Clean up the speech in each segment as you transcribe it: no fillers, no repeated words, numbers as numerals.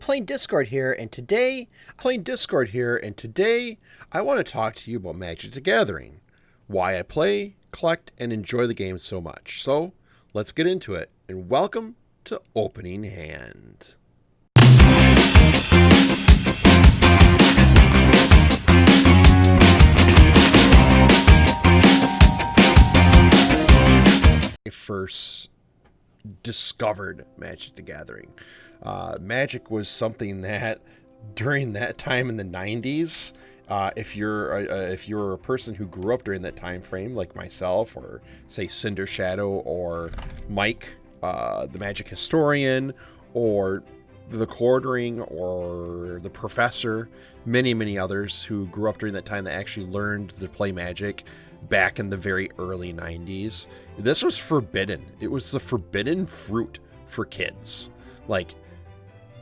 playing Discord here, and today I want to talk to you about Magic the Gathering, why I play, collect, and enjoy the game so much. So let's get into it, and welcome to Opening Hand. I first discovered Magic the Gathering. Magic was something that during that time in the 90s, if you're a person who grew up during that time frame, like myself, or say Cinder Shadow, or Mike, the Magic Historian, or the Quartering, or the Professor, many others who grew up during that time that actually learned to play Magic back in the very early 90s. This was forbidden. It was the forbidden fruit for kids. Like,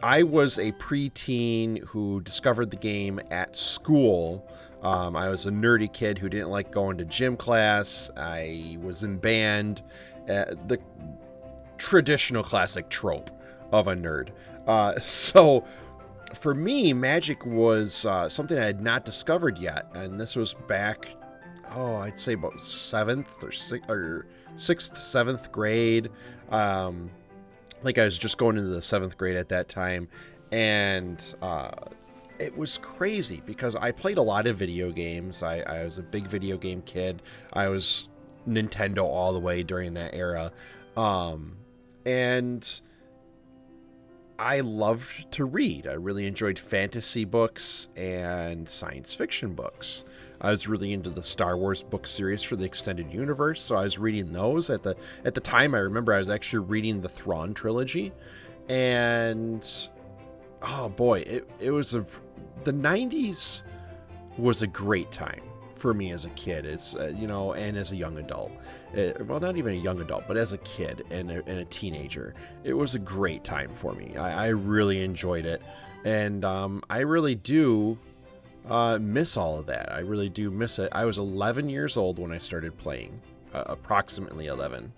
I was a preteen who discovered the game at school. I was a nerdy kid who didn't like going to gym class. I was in band. The traditional classic trope of a nerd. So for me, Magic was something I had not discovered yet. And this was back, I'd say about 7th or 6th, 7th grade. Like I was just going into the 7th grade at that time, and it was crazy because I played a lot of video games. I was a big video game kid. I was Nintendo all the way during that era, and I loved to read. I really enjoyed fantasy books and science fiction books. I was really into the Star Wars book series for the extended universe, so I was reading those. At the time, I remember I was actually reading the Thrawn trilogy, and oh boy, it was the 90s was a great time for me as a kid. It's and as a young adult. Well, not even a young adult, but as a kid and a teenager, it was a great time for me. I really enjoyed it, and I really do miss all of that. I really do miss it. I was 11 years old when I started playing, approximately 11.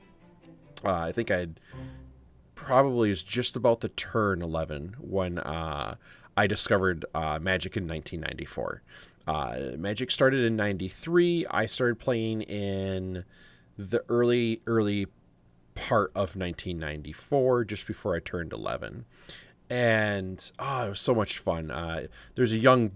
I think I probably was just about to turn 11 when I discovered Magic in 1994. Magic started in 93. I started playing in the early part of 1994, just before I turned 11. And it was so much fun. There's a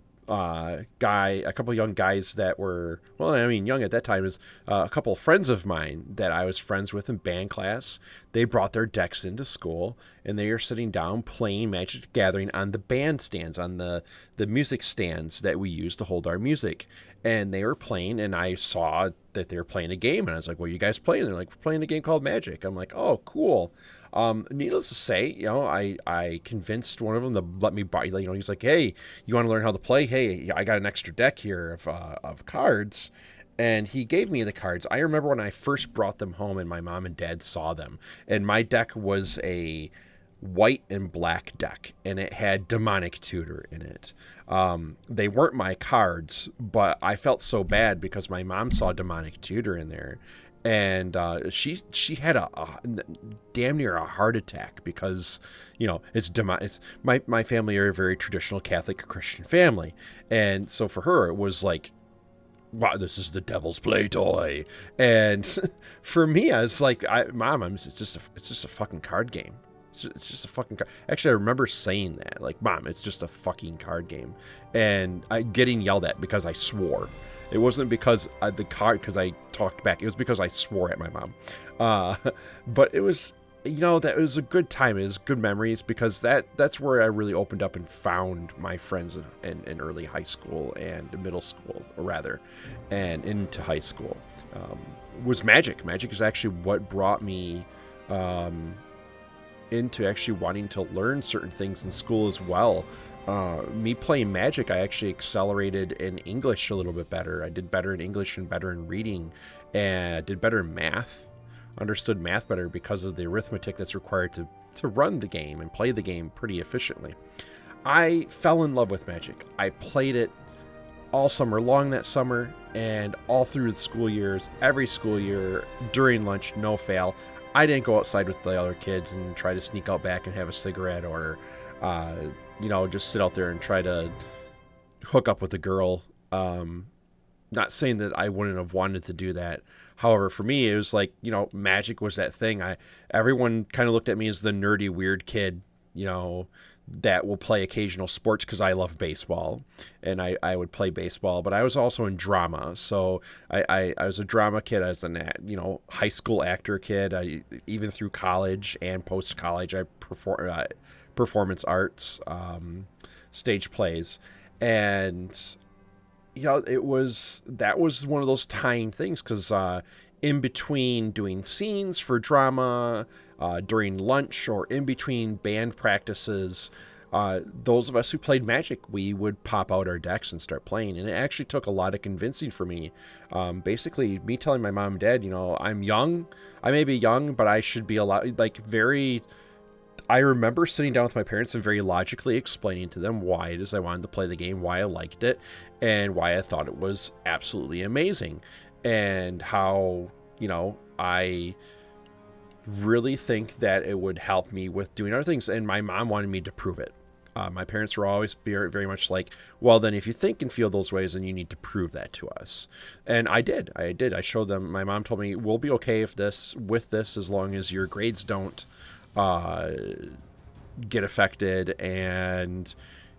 couple young guys that were, young at that time, is a couple of friends of mine that I was friends with in band class. They brought their decks into school, and they are sitting down playing Magic the Gathering on the band stands, on the music stands that we use to hold our music. And they were playing, and I saw that they were playing a game, and I was like, "What are you guys playing?" They're like, "We're playing a game called Magic." I'm like, "Oh, cool." Needless to say, I convinced one of them to let me buy. He's like, "Hey, you want to learn how to play? Hey, I got an extra deck here of cards," and he gave me the cards. I remember when I first brought them home, and my mom and dad saw them, and my deck was a white and black deck, and it had Demonic Tutor in it. They weren't my cards, but I felt so bad because my mom saw Demonic Tutor in there, and she had a damn near a heart attack because it's my family are a very traditional Catholic Christian family, and so for her it was like, wow, this is the devil's play toy. And for me, I was like, Mom, it's just a fucking card game. It's just a fucking card. Actually, I remember saying that, like, Mom, it's just a fucking card game. And getting yelled at because I swore. It wasn't because because I talked back. It was because I swore at my mom. But it was, that was a good time. It was good memories because that's where I really opened up and found my friends in early high school and middle school, or rather, and into high school. Was Magic. Magic is actually what brought me into actually wanting to learn certain things in school as well. Me playing Magic, I actually accelerated in English a little bit better. I did better in English and better in reading, and I did better in math. Understood math better because of the arithmetic that's required to run the game and play the game pretty efficiently. I fell in love with Magic. I played it all summer long that summer, and all through the school years, every school year, during lunch, no fail. I didn't go outside with the other kids and try to sneak out back and have a cigarette or just sit out there and try to hook up with a girl. Not saying that I wouldn't have wanted to do that. However, for me, it was like, Magic was that thing. Everyone kind of looked at me as the nerdy, weird kid, that will play occasional sports because I love baseball, and I would play baseball, but I was also in drama. So I was a drama kid. I was high school actor kid. Even through college and post college, I performance arts, stage plays, and that was one of those tying things because in between doing scenes for drama, during lunch, or in between band practices, those of us who played Magic, we would pop out our decks and start playing. And it actually took a lot of convincing for me. Basically, me telling my mom and dad, I'm young. I may be young, but I should be allowed, I remember sitting down with my parents and very logically explaining to them why it is I wanted to play the game, why I liked it, and why I thought it was absolutely amazing. And how, I really think that it would help me with doing other things. And my mom wanted me to prove it. My parents were always very much like, well, then if you think and feel those ways, then you need to prove that to us. And I did. I showed them. My mom told me, we'll be okay with this as long as your grades don't get affected and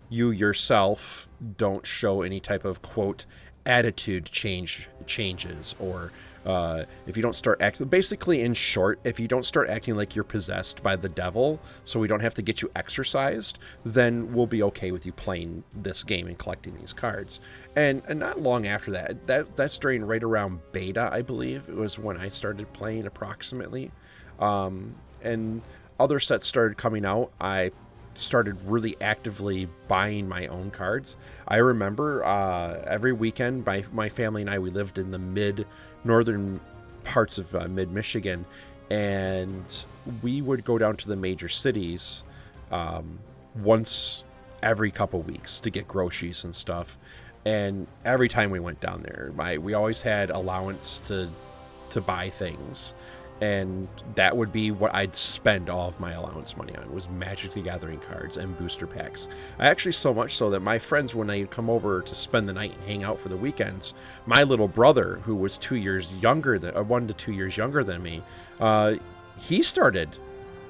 you yourself don't show any type of, quote, attitude changes, or if you don't start acting, basically in short, if you don't start acting like you're possessed by the devil, so we don't have to get you exorcised, then we'll be okay with you playing this game and collecting these cards. And not long after that's during right around beta, I believe it was when I started playing approximately, and other sets started coming out. I started really actively buying my own cards. I remember every weekend, my family and I, we lived in the northern parts of mid-Michigan, and we would go down to the major cities once every couple weeks to get groceries and stuff. And every time we went down there, we always had allowance to buy things. And that would be what I'd spend all of my allowance money on, was Magic the Gathering cards and booster packs. I actually, so much so that my friends, when they'd come over to spend the night and hang out for the weekends, my little brother, who was 1 to 2 years younger than me, he started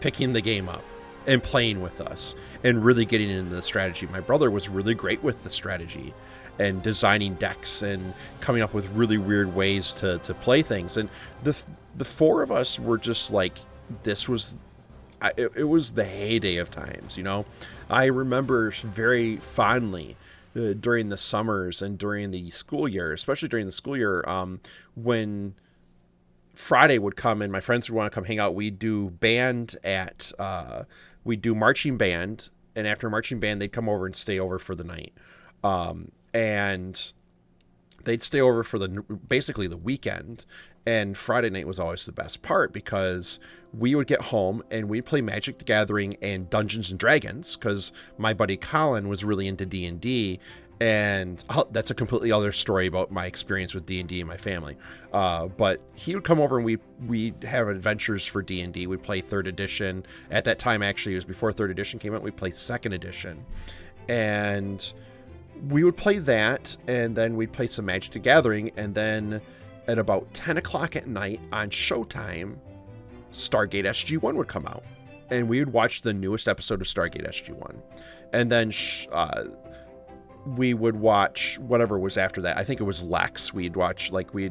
picking the game up and playing with us and really getting into the strategy. My brother was really great with the strategy and designing decks and coming up with really weird ways to play things. And the four of us were just like, it was the heyday of times, I remember very fondly during the summers and during the school year, especially during the school year, when Friday would come and my friends would want to come hang out. We'd do marching band, and after marching band, they'd come over and stay over for the night. And they'd stay over for basically the weekend. And Friday night was always the best part because we would get home and we'd play Magic the Gathering and Dungeons and Dragons, because my buddy Colin was really into D&D. And that's a completely other story about my experience with D&D and my family. But he would come over and we'd have adventures for D&D. We'd play 3rd edition. At that time, actually, it was before 3rd edition came out. We'd play 2nd edition. And we would play that, and then we'd play some Magic the Gathering, and then at about 10 o'clock at night on Showtime, Stargate SG-1 would come out. And we would watch the newest episode of Stargate SG-1. And then we would watch whatever was after that. I think it was Lex. We'd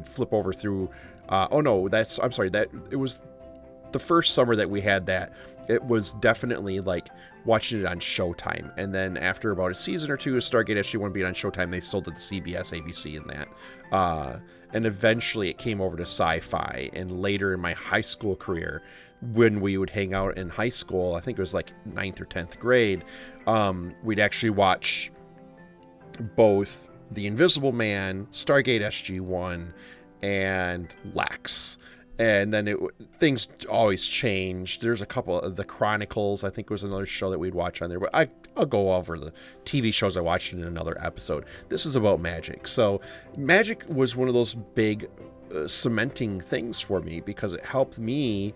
flip over through... it was the first summer that we had that. It was definitely like watching it on Showtime. And then after about a season or two of Stargate SG-1 being on Showtime, they sold it to CBS, ABC, and that. And eventually it came over to Sci-Fi. And later in my high school career, when we would hang out in high school, I think it was like 9th or 10th grade, we'd actually watch both The Invisible Man, Stargate SG-1, and Lex. And then things always changed. There's a couple of The Chronicles, I think was another show that we'd watch on there. But I'll go over the TV shows I watched in another episode. This is about Magic. So Magic was one of those big cementing things for me, because it helped me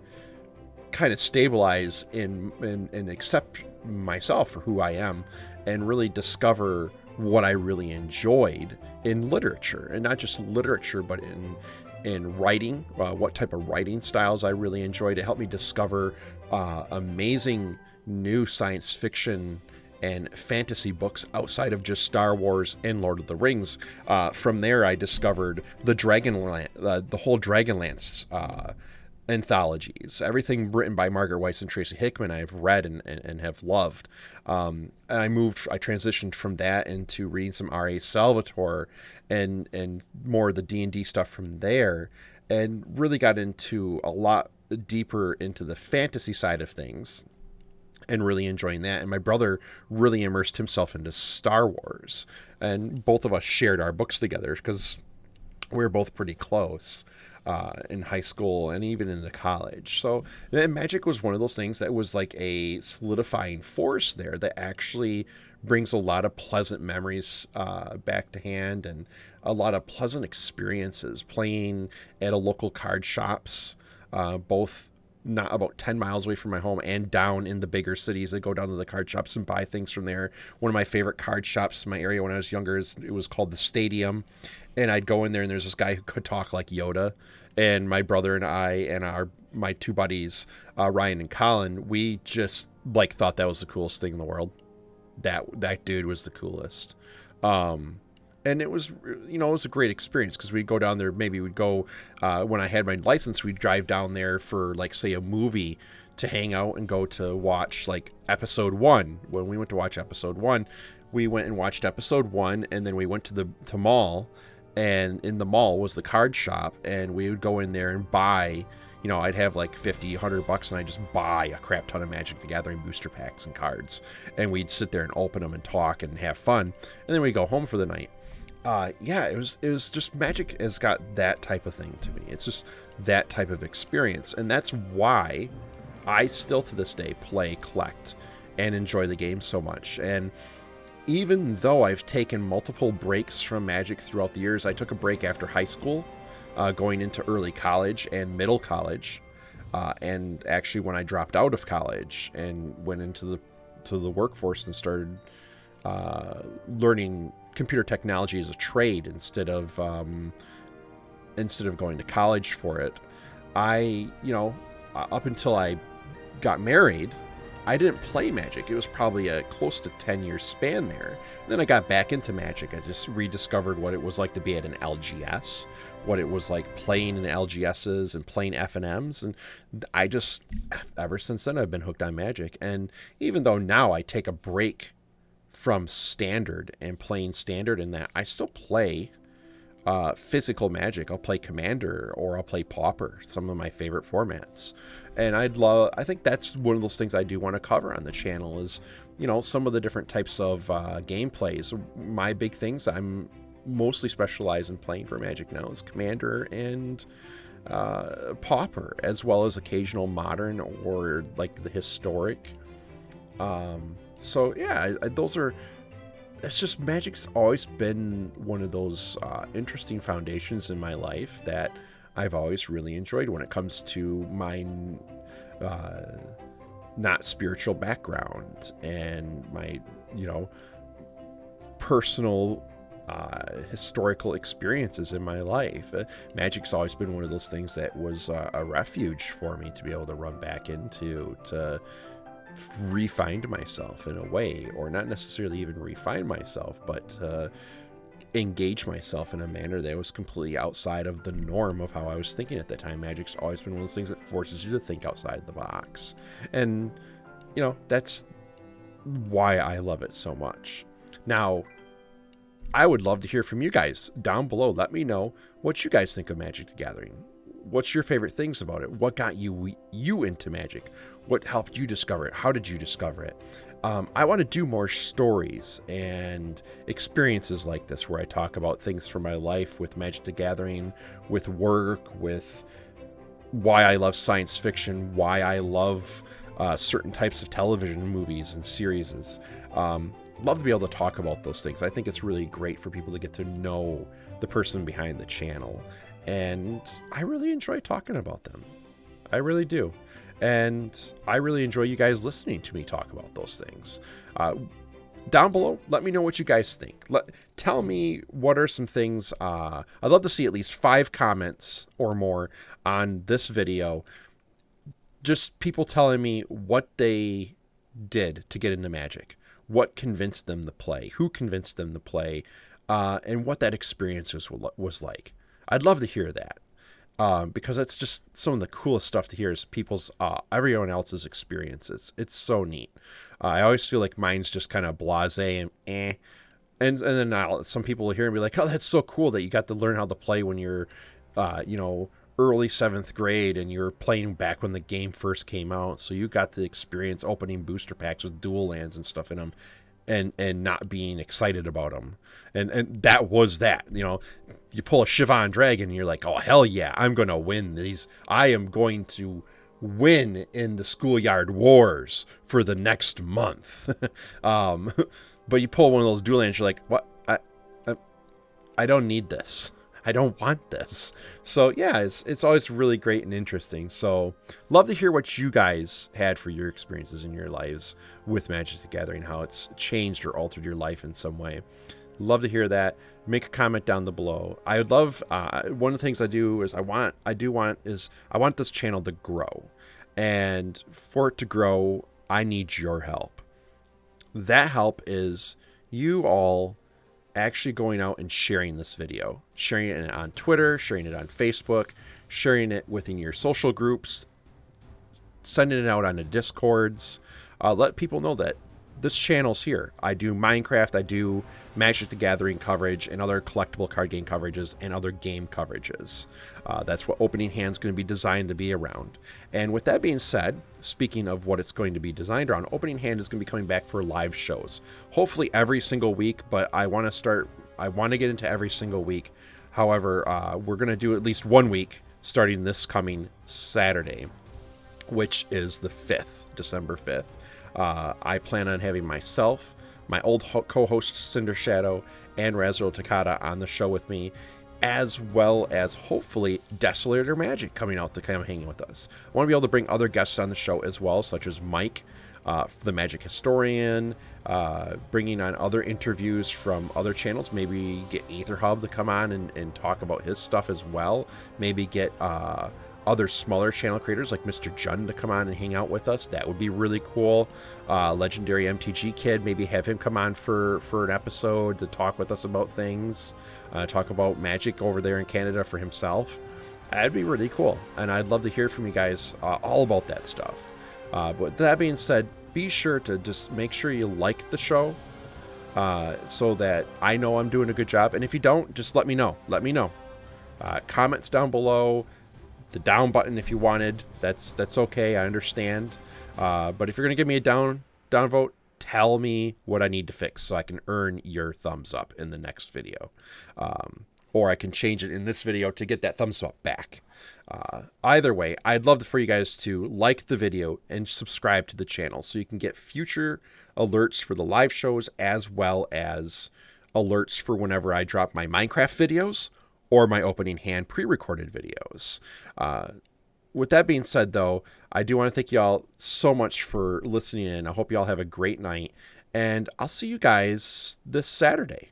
kind of stabilize and accept myself for who I am, and really discover what I really enjoyed in literature, and not just literature, but in writing, what type of writing styles I really enjoyed. It helped me discover amazing new science fiction and fantasy books outside of just Star Wars and Lord of the Rings. From there, I discovered the whole Dragonlance anthologies, everything written by Margaret Weiss and Tracy Hickman. I've read and have loved. And I transitioned from that into reading some R.A. Salvatore and more of the D&D stuff from there, and really got into a lot deeper into the fantasy side of things and really enjoying that. And my brother really immersed himself into Star Wars, and both of us shared our books together because we were both pretty close in high school and even into college. So Magic was one of those things that was like a solidifying force there that actually brings a lot of pleasant memories back to hand, and a lot of pleasant experiences playing at a local card shops, both not about 10 miles away from my home and down in the bigger cities. I go down to the card shops and buy things from there. One of my favorite card shops in my area when I was younger, it was called the Stadium. And I'd go in there and there's this guy who could talk like Yoda. And my brother and I and my two buddies, Ryan and Colin, we just like thought that was the coolest thing in the world. That dude was the coolest. And it was, it was a great experience because we'd go down there. Maybe we'd go, when I had my license, we'd drive down there for, like, say, a movie to hang out and go to watch, like, episode 1. When we went to watch episode 1, we went and watched episode 1, and then we went to the mall, and in the mall was the card shop, and we would go in there and buy, I'd have like $50, $100, and I'd just buy a crap ton of Magic the Gathering booster packs and cards, and we'd sit there and open them and talk and have fun, and then we'd go home for the night. It was just Magic has got that type of thing to me. It's just that type of experience. And that's why I still to this day play, collect, and enjoy the game so much. And even though I've taken multiple breaks from Magic throughout the years, I took a break after high school, going into early college and middle college. And actually when I dropped out of college and went into the workforce and started learning computer technology as a trade instead of going to college for it, I up until I got married, I didn't play Magic. It was probably a close to 10-year span there. Then I got back into Magic. I just rediscovered what it was like to be at an LGS, what it was like playing in LGSs and playing FNMs, and I just, ever since then, I've been hooked on Magic. And even though now I take a break from Standard and playing Standard, in that I still play physical Magic. I'll play Commander or I'll play Pauper, some of my favorite formats. And I think that's one of those things I do want to cover on the channel is, some of the different types of gameplays. My big things I'm mostly specialized in playing for Magic now is Commander and Pauper, as well as occasional Modern or like the historic. So yeah, it's just Magic's always been one of those interesting foundations in my life that I've always really enjoyed when it comes to my not spiritual background and my, personal historical experiences in my life. Magic's always been one of those things that was a refuge for me to be able to run back into, to refind myself in a way, or not necessarily even refine myself, but engage myself in a manner that was completely outside of the norm of how I was thinking at that time. Magic's always been one of those things that forces you to think outside the box, and that's why I love it so much. Now, I would love to hear from you guys down below. Let me know what you guys think of Magic the Gathering. What's your favorite things about it? What got you into Magic? What helped you discover it? How did you discover it? I want to do more stories and experiences like this where I talk about things from my life with Magic the Gathering, with work, with why I love science fiction, why I love certain types of television movies and series. Love to be able to talk about those things. I think it's really great for people to get to know the person behind the channel. And I really enjoy talking about them. I really do. And I really enjoy you guys listening to me talk about those things. down below, let me know what you guys think. Tell me what are some things. I'd love to see at least 5 comments or more on this video. Just people telling me what they did to get into Magic, what convinced them to play, who convinced them to play, and what that experience was like. I'd love to hear that. Because that's just some of the coolest stuff to hear is people's, everyone else's experiences. It's so neat. I always feel like mine's just kind of blasé and eh. And then some people will hear and be like, oh, that's so cool that you got to learn how to play when you're, early 7th grade and you're playing back when the game first came out. So you got to experience opening booster packs with dual lands and stuff in them. And not being excited about them. And that was that. You pull a Shivan Dragon and you're like, oh, hell yeah, I'm going to win these. I am going to win in the Schoolyard Wars for the next month. But you pull one of those dual lands, you're like, what? I don't need this. I don't want this. So yeah, it's always really great and interesting. So love to hear what you guys had for your experiences in your lives with Magic the Gathering, how it's changed or altered your life in some way. Love to hear that. Make a comment down below. I would love, one of the things I do is I want this channel to grow. And for it to grow, I need your help. That help is you all actually going out and sharing this video, sharing it on Twitter, sharing it on Facebook, sharing it within your social groups, sending it out on the Discords. Let people know that this channel's here. I do Minecraft, I do Magic the Gathering coverage and other collectible card game coverages and other game coverages. That's what Opening Hand's going to be designed to be around. And with that being said, speaking of what it's going to be designed around, Opening Hand is going to be coming back for live shows. Hopefully every single week, but I want to get into every single week. However, we're going to do at least one week starting this coming Saturday, which is the 5th, December 5th. I plan on having myself, my old co-host Cinder Shadow, and Razro Takata on the show with me, as well as hopefully Desolator Magic coming out to come hanging with us. I want to be able to bring other guests on the show as well, such as Mike, the Magic Historian, bringing on other interviews from other channels. Maybe get Aether Hub to come on and talk about his stuff as well. Maybe get other smaller channel creators like Mr. Jun to come on and hang out with us. That would be really cool. Legendary MTG Kid, maybe have him come on for an episode to talk with us about things, talk about Magic over there in Canada for himself. That'd be really cool, and I'd love to hear from you guys all about that stuff. But that being said, be sure to just make sure you like the show so that I know I'm doing a good job. And if you don't, just let me know. Let me know. Comments down below. The down button if you wanted, that's okay, I understand. But if you're gonna give me a down vote, tell me what I need to fix so I can earn your thumbs up in the next video. Or I can change it in this video to get that thumbs up back. Either way, I'd love for you guys to like the video and subscribe to the channel so you can get future alerts for the live shows as well as alerts for whenever I drop my Minecraft videos or my Opening Hand pre-recorded videos. With that being said, though, I do want to thank you all so much for listening in. I hope you all have a great night, and I'll see you guys this Saturday.